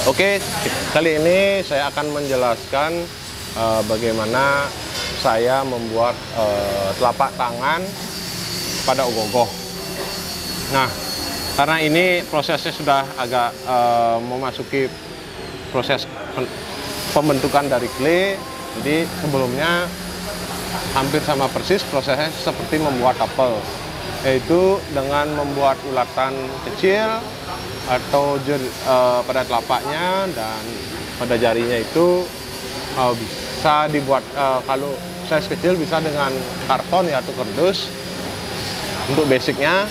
Oke, kali ini saya akan menjelaskan bagaimana saya membuat telapak tangan pada ogoh-ogoh. Nah, karena ini prosesnya sudah agak memasuki proses pembentukan dari clay, jadi sebelumnya hampir sama persis prosesnya seperti membuat couple, yaitu dengan membuat ulatan kecil atau pada telapaknya dan pada jarinya itu bisa dibuat, kalau size kecil bisa dengan karton ya atau kardus untuk basicnya,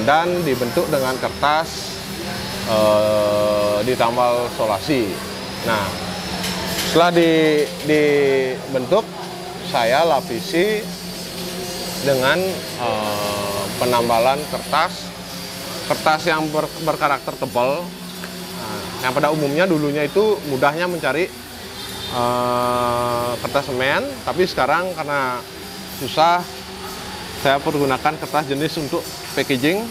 dan dibentuk dengan kertas ditambal solasi. Nah, setelah dibentuk, saya lapisi dengan penambalan kertas yang berkarakter tebal. Nah, yang pada umumnya dulunya itu mudahnya mencari kertas semen, tapi sekarang karena susah, saya pergunakan kertas jenis untuk packaging,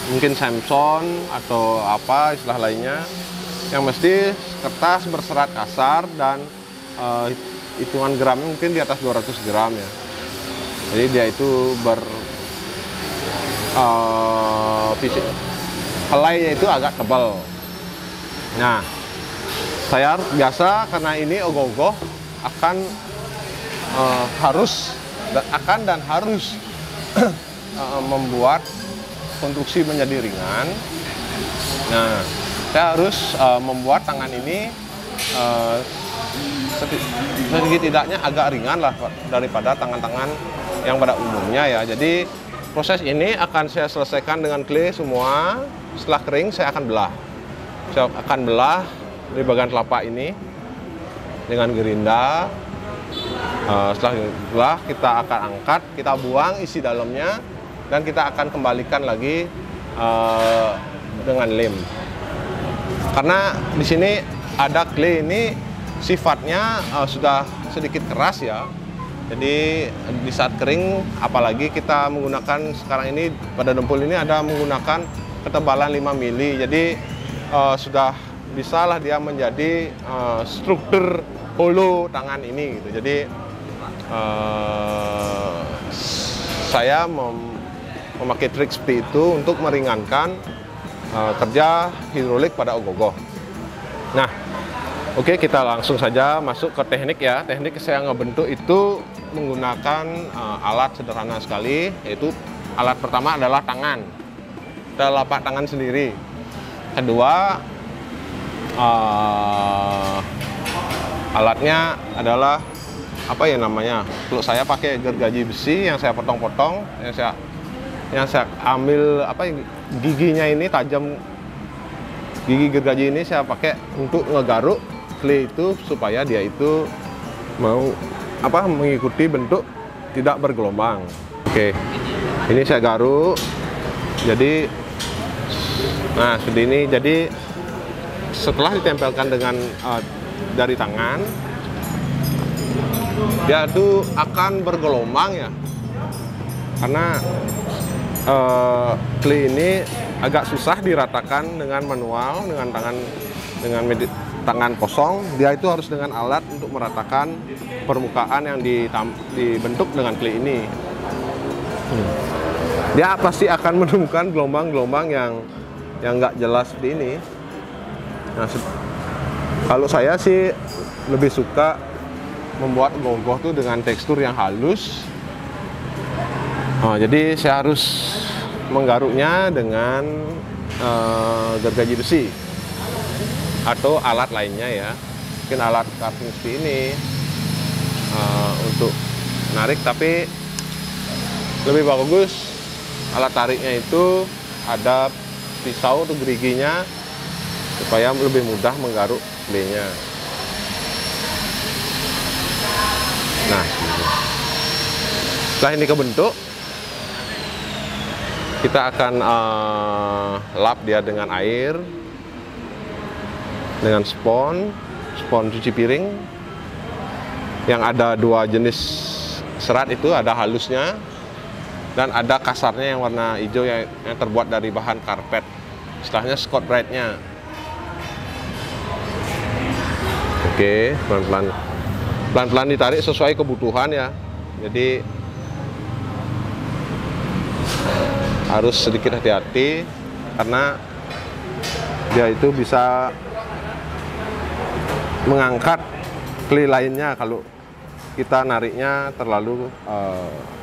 mungkin Samson atau apa istilah lainnya, yang mesti kertas berserat kasar dan hitungan gramnya mungkin di atas 200 gram ya. Jadi dia itu helainya itu agak tebal. Nah, saya biasa karena ini ogoh-ogoh akan harus membuat konstruksi menjadi ringan. Nah, saya harus membuat tangan ini setidaknya agak ringan lah daripada tangan-tangan yang pada umumnya ya. Jadi proses ini akan saya selesaikan dengan clay semua. Setelah kering saya akan belah. Saya akan belah di bagian telapak ini dengan gerinda. Setelah belah kita akan angkat, kita buang isi dalamnya, dan kita akan kembalikan lagi dengan lem. Karena di sini ada clay ini sifatnya sudah sedikit keras ya. Jadi di saat kering, apalagi kita menggunakan sekarang ini pada dempul ini ada menggunakan ketebalan 5 mili. Jadi sudah bisalah dia menjadi struktur holo tangan ini gitu. Jadi saya memakai trik seperti itu untuk meringankan kerja hidrolik pada ogoh-ogoh. Nah, oke, kita langsung saja masuk ke teknik ya. Teknik saya ngebentuk itu menggunakan alat sederhana sekali, yaitu alat pertama adalah tangan, telapak tangan sendiri. Kedua, alatnya adalah apa ya namanya? Kalau saya pakai gergaji besi yang saya potong-potong, yang saya ambil giginya ini tajam. Gigi gergaji ini saya pakai untuk ngegaruk clay itu supaya dia itu mengikuti bentuk tidak bergelombang. Oke, ini saya garuk. Jadi, nah seperti ini. Jadi setelah ditempelkan dengan dari tangan, dia itu akan bergelombang ya. Karena clay ini agak susah diratakan dengan manual, dengan tangan kosong. Dia itu harus dengan alat untuk meratakan permukaan yang dibentuk dengan clay ini. Dia pasti akan menemukan gelombang-gelombang yang nggak jelas seperti ini. Nah, kalau saya sih lebih suka membuat ogoh-ogoh itu dengan tekstur yang halus. Jadi saya harus menggaruknya dengan gergaji besi atau alat lainnya ya, mungkin alat carving seperti ini untuk menarik, tapi lebih bagus alat tariknya itu ada pisau atau geriginya supaya lebih mudah menggaruk claynya. Nah, setelah ini kebentuk, kita akan lap dia dengan air, dengan spons cuci piring yang ada dua jenis serat, itu ada halusnya dan ada kasarnya yang warna hijau yang terbuat dari bahan karpet, istilahnya Scotch Brite-nya. Oke, pelan-pelan. Pelan-pelan ditarik sesuai kebutuhan ya. Jadi harus sedikit hati-hati karena dia itu bisa mengangkat kli lainnya kalau kita nariknya terlalu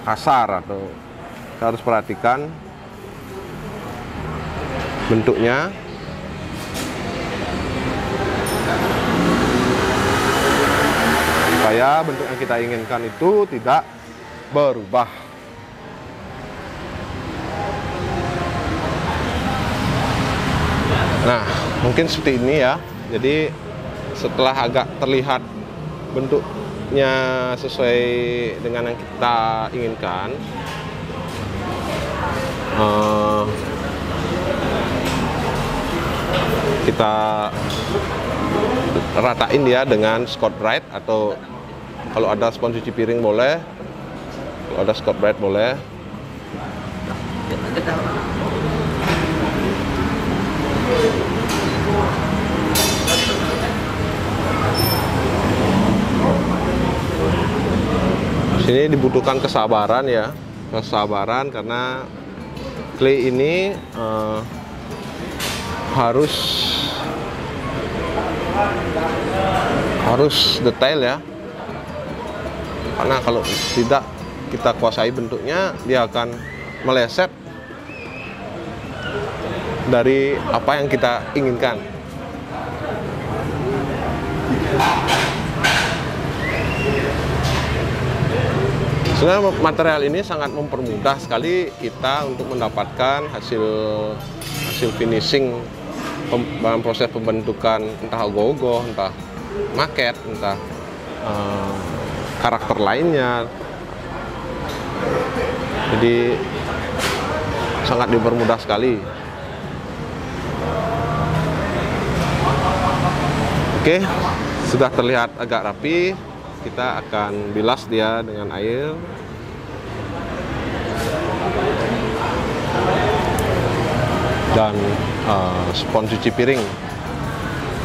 kasar, atau kita harus perhatikan bentuknya. Supaya bentuk yang kita inginkan itu tidak berubah. Nah, mungkin seperti ini ya. Jadi setelah agak terlihat bentuknya sesuai dengan yang kita inginkan, kita ratain dia dengan Scotch-Brite, atau kalau ada spons cuci piring boleh, kalau ada Scotch-Brite boleh. Sini dibutuhkan kesabaran ya, kesabaran karena clay ini harus detail ya, karena kalau tidak kita kuasai bentuknya, dia akan meleset dari apa yang kita inginkan. Sebenarnya material ini sangat mempermudah sekali kita untuk mendapatkan hasil finishing dalam proses pembentukan, entah ogoh-ogoh, entah maket, entah karakter lainnya. Jadi sangat dipermudah sekali. Oke, sudah terlihat agak rapi. Kita akan bilas dia dengan air. Dan spons cuci piring.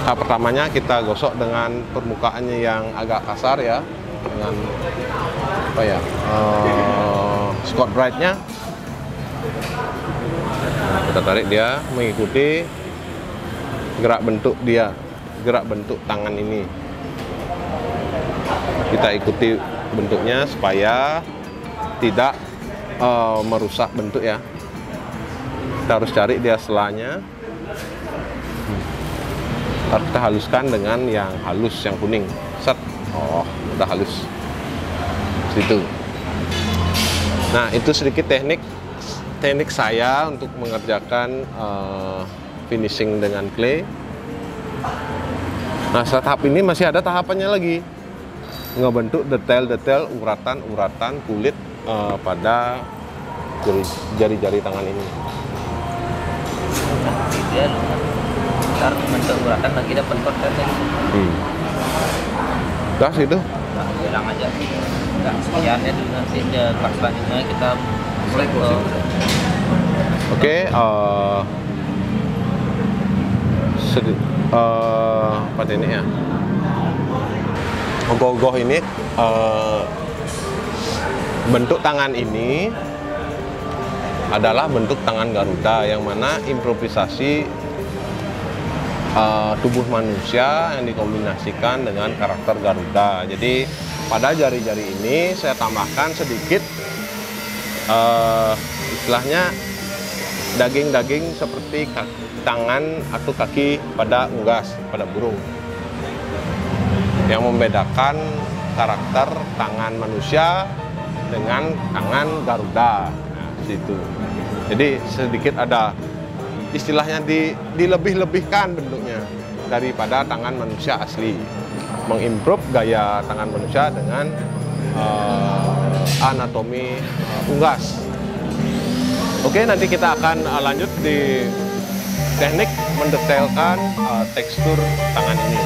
Tahap pertamanya kita gosok dengan permukaannya yang agak kasar ya, dengan apa ya, Scotch-Brite-nya. Nah, kita tarik dia mengikuti gerak bentuk dia, gerak bentuk tangan ini. Kita ikuti bentuknya supaya tidak merusak bentuk ya. Kita harus cari dia selanya. Harus kita haluskan dengan yang halus, yang kuning. Set. Oh, udah halus. Situ. Nah, itu sedikit teknik saya untuk mengerjakan finishing dengan clay. Nah, setelah tahap ini masih ada tahapannya lagi. Ngebentuk detail-detail uratan-uratan kulit pada jari-jari tangan ini. Dia ntar bentuk uratan lagi dapat kontennya. Udah situ. Nah, bilang aja. Enggak sekian ya dulu, nanti pas selanjutnya kita mulai ke. Oke, pada ini ya. Ogoh-ogoh ini, bentuk tangan ini adalah bentuk tangan Garuda, yang mana improvisasi tubuh manusia yang dikombinasikan dengan karakter Garuda. Jadi pada jari-jari ini saya tambahkan sedikit istilahnya daging-daging seperti tangan atau kaki pada unggas, pada burung, yang membedakan karakter tangan manusia dengan tangan Garuda. Nah, situ. Jadi sedikit ada istilahnya dilebih-lebihkan bentuknya daripada tangan manusia asli. Mengimprove gaya tangan manusia dengan anatomi unggas. Oke, nanti kita akan lanjut di teknik mendetailkan tekstur tangan ini.